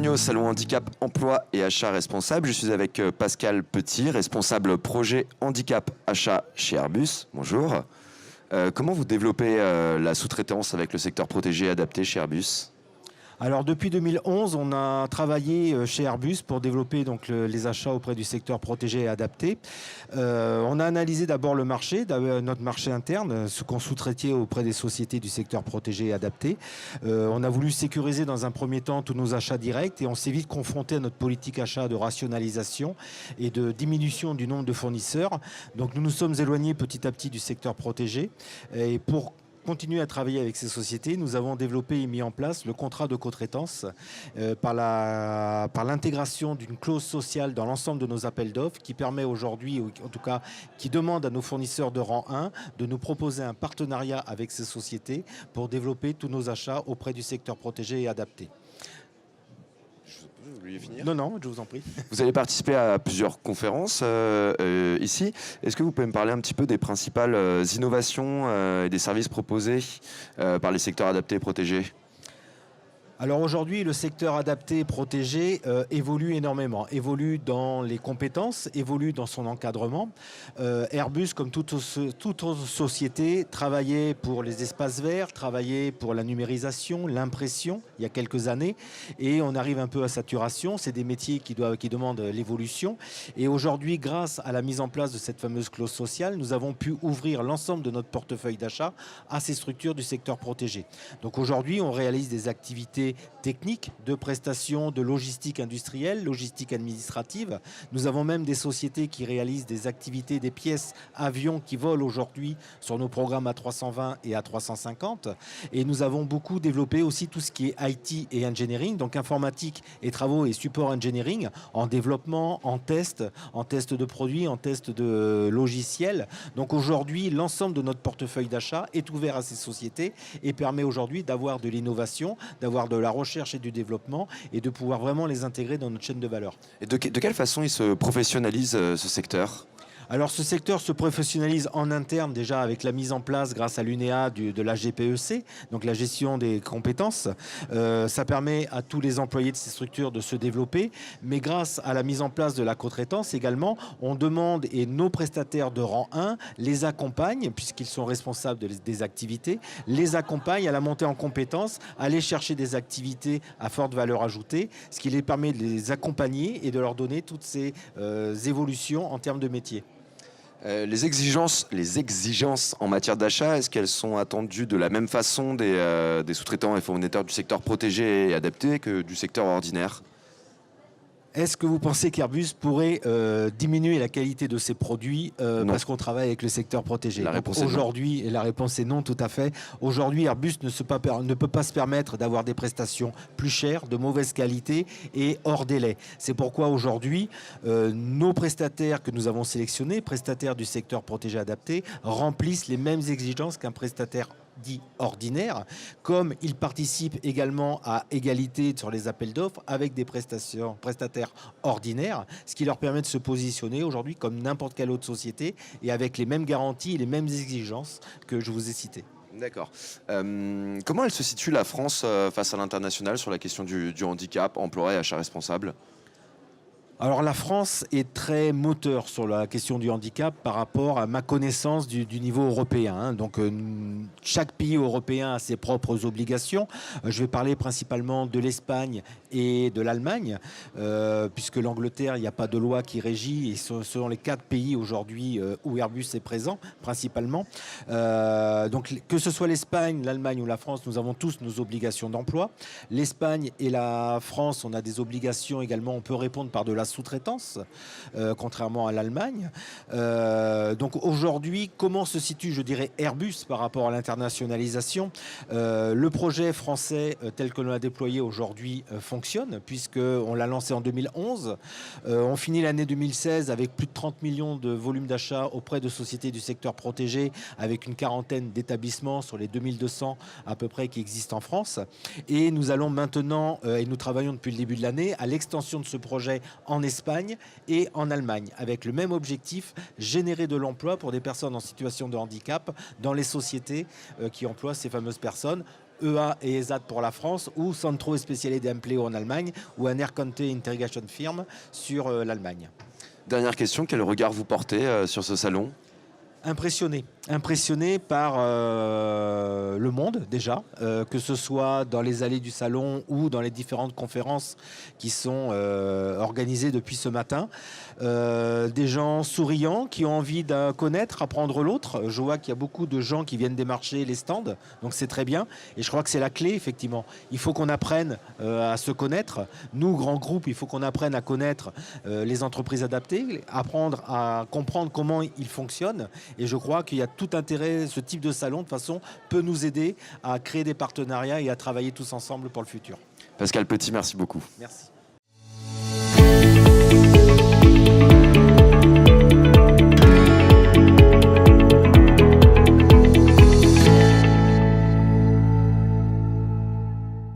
bienvenue au Salon Handicap Emploi et Achat Responsable. Je suis avec Pascal Petit, responsable projet Handicap Achat chez Airbus. Bonjour. Comment vous développez la sous-traitance avec le secteur protégé et adapté chez Airbus ? Alors depuis 2011, on a travaillé chez Airbus pour développer donc les achats auprès du secteur protégé et adapté. On a analysé d'abord le marché, notre marché interne, ce qu'on sous-traitait auprès des sociétés du secteur protégé et adapté. On a voulu sécuriser dans un premier temps tous nos achats directs et on s'est vite confronté à notre politique achat de rationalisation et de diminution du nombre de fournisseurs. Donc nous nous sommes éloignés petit à petit du secteur protégé et pour continuer à travailler avec ces sociétés, nous avons développé et mis en place le contrat de co-traitance par l'intégration d'une clause sociale dans l'ensemble de nos appels d'offres qui permet aujourd'hui, ou en tout cas qui demande à nos fournisseurs de rang 1 de nous proposer un partenariat avec ces sociétés pour développer tous nos achats auprès du secteur protégé et adapté. Vous vouliez finir ? Non, je vous en prie. Vous allez participer à plusieurs conférences ici. Est-ce que vous pouvez me parler un petit peu des principales innovations et des services proposés par les secteurs adaptés et protégés ? Alors aujourd'hui, le secteur adapté et protégé évolue énormément, évolue dans les compétences, évolue dans son encadrement. Airbus, comme toute autre société, travaillait pour les espaces verts, travaillait pour la numérisation, l'impression, il y a quelques années, et on arrive un peu à saturation. C'est des métiers qui demandent l'évolution. Et aujourd'hui, grâce à la mise en place de cette fameuse clause sociale, nous avons pu ouvrir l'ensemble de notre portefeuille d'achat à ces structures du secteur protégé. Donc aujourd'hui, on réalise des activités techniques, de prestations, de logistique industrielle, logistique administrative. Nous avons même des sociétés qui réalisent des activités, des pièces avions qui volent aujourd'hui sur nos programmes A320 et A350. Et nous avons beaucoup développé aussi tout ce qui est IT et engineering, donc informatique et travaux et support engineering, en développement, en test de produits, en test de logiciels. Donc aujourd'hui, l'ensemble de notre portefeuille d'achat est ouvert à ces sociétés et permet aujourd'hui d'avoir de l'innovation, d'avoir de la recherche et du développement et de pouvoir vraiment les intégrer dans notre chaîne de valeur. Et de quelle façon il se professionnalise ce secteur ? Alors ce secteur se professionnalise en interne déjà avec la mise en place grâce à l'UNEA de la GPEC, donc la gestion des compétences. Ça permet à tous les employés de ces structures de se développer, mais grâce à la mise en place de la co-traitance également, on demande et nos prestataires de rang 1 les accompagnent, puisqu'ils sont responsables des activités, les accompagnent à la montée en compétences, à aller chercher des activités à forte valeur ajoutée, ce qui les permet de les accompagner et de leur donner toutes ces évolutions en termes de métier. Les exigences en matière d'achat, est-ce qu'elles sont attendues de la même façon des sous-traitants et fournisseurs du secteur protégé et adapté que du secteur ordinaire ? Est-ce que vous pensez qu'Airbus pourrait diminuer la qualité de ses produits parce qu'on travaille avec le secteur protégé ? La réponse est non. Aujourd'hui, et la réponse est non, tout à fait. Aujourd'hui, Airbus ne peut pas se permettre d'avoir des prestations plus chères, de mauvaise qualité et hors délai. C'est pourquoi aujourd'hui, nos prestataires que nous avons sélectionnés, prestataires du secteur protégé adapté, remplissent les mêmes exigences qu'un prestataire dit ordinaire, comme ils participent également à égalité sur les appels d'offres avec des prestataires ordinaires, ce qui leur permet de se positionner aujourd'hui comme n'importe quelle autre société et avec les mêmes garanties et les mêmes exigences que je vous ai citées. D'accord. Comment elle se situe la France face à l'international sur la question du handicap, emploi et achat responsable ? Alors la France est très moteur sur la question du handicap par rapport à ma connaissance du niveau européen. Hein. Donc chaque pays européen a ses propres obligations. Je vais parler principalement de l'Espagne et de l'Allemagne, puisque l'Angleterre, il n'y a pas de loi qui régit et ce sont les 4 pays aujourd'hui où Airbus est présent principalement. Donc que ce soit l'Espagne, l'Allemagne ou la France, nous avons tous nos obligations d'emploi. L'Espagne et la France, on a des obligations également, on peut répondre par de la sous-traitance, contrairement à l'Allemagne. Donc aujourd'hui, comment se situe, je dirais, Airbus par rapport à l'internationalisation ? Le projet français tel que l'on l'a déployé aujourd'hui fonctionne, puisqu'on l'a lancé en 2011. On finit l'année 2016 avec plus de 30 millions de volume d'achat auprès de sociétés du secteur protégé, avec une quarantaine d'établissements sur les 2200 à peu près qui existent en France. Et nous allons maintenant, et nous travaillons depuis le début de l'année, à l'extension de ce projet en Espagne et en Allemagne, avec le même objectif, générer de l'emploi pour des personnes en situation de handicap dans les sociétés qui emploient ces fameuses personnes, EA et ESAT pour la France, ou Centro Speciale Empleo en Allemagne, ou un Airconte Integration Firm sur l'Allemagne. Dernière question, quel regard vous portez sur ce salon? Impressionné par le monde déjà, que ce soit dans les allées du salon ou dans les différentes conférences qui sont organisées depuis ce matin. Des gens souriants qui ont envie de connaître, apprendre l'autre. Je vois qu'il y a beaucoup de gens qui viennent démarcher les stands, donc c'est très bien. Et je crois que c'est la clé, effectivement. Il faut qu'on apprenne à se connaître. Nous, grands groupes, il faut qu'on apprenne à connaître les entreprises adaptées, apprendre à comprendre comment ils fonctionnent. Et je crois qu'il y a tout intérêt, ce type de salon, de toute façon, peut nous aider à créer des partenariats et à travailler tous ensemble pour le futur. Pascal Petit, merci beaucoup. Merci.